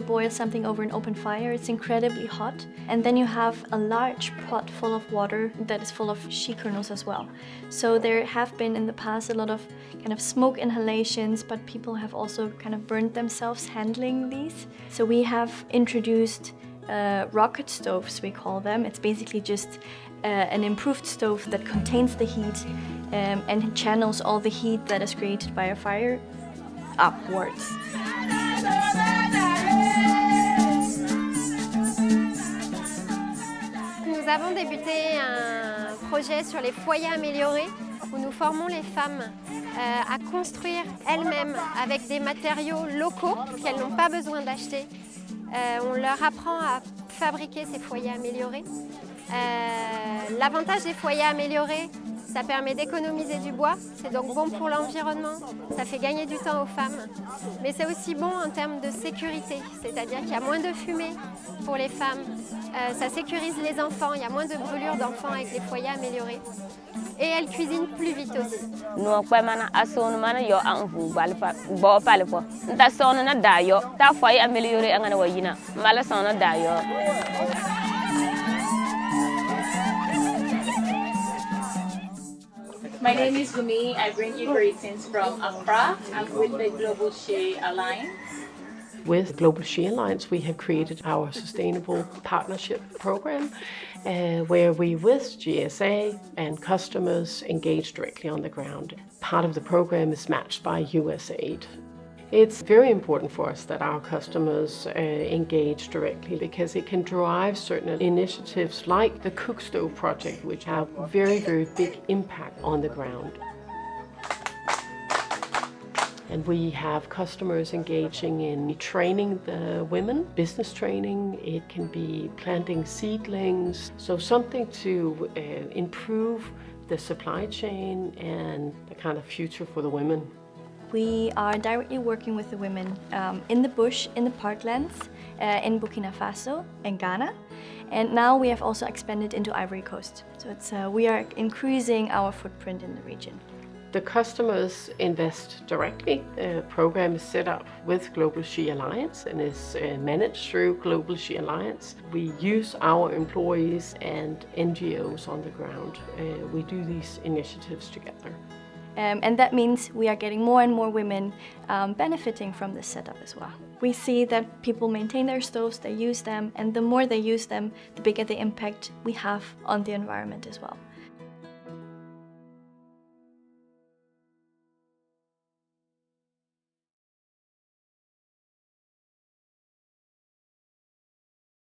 boil something over an open fire, it's incredibly hot. And then you have a large pot full of water that is full of shea kernels as well. So there have been in the past a lot of kind of smoke inhalations, but people have also kind of burned themselves handling these. So we have introduced rocket stoves, we call them. It's basically just an improved stove that contains the heat and channels all the heat that is created by a fire upwards. Nous avons débuté un projet sur les foyers améliorés où nous formons les femmes à construire elles-mêmes avec des matériaux locaux qu'elles n'ont pas besoin d'acheter. On leur apprend à fabriquer ces foyers améliorés. L'avantage des foyers améliorés, ça permet d'économiser du bois, c'est donc bon pour l'environnement, ça fait gagner du temps aux femmes, mais c'est aussi bon en termes de sécurité, c'est-à-dire qu'il y a moins de fumée pour les femmes, ça sécurise les enfants, il y a moins de brûlures d'enfants avec les foyers améliorés. Et elles cuisinent plus vite aussi. My name is Gumi. I bring you greetings from Accra. I'm with the Global Shea Alliance. With Global Shea Alliance, we have created our Sustainable Partnership Program, where we, with GSA and customers, engage directly on the ground. Part of the program is matched by USAID. It's very important for us that our customers engage directly because it can drive certain initiatives like the Cook Stove project, which have very, very big impact on the ground. And we have customers engaging in training the women, business training. It can be planting seedlings, so something to improve the supply chain and the kind of future for the women. We are directly working with the women in the bush, in the parklands, in Burkina Faso and Ghana. And now we have also expanded into Ivory Coast. So we are increasing our footprint in the region. The customers invest directly. The program is set up with Global Shea Alliance and is managed through Global Shea Alliance. We use our employees and NGOs on the ground. We do these initiatives together. And that means we are getting more and more women benefiting from this setup as well. We see that people maintain their stoves, they use them, and the more they use them, the bigger the impact we have on the environment as well.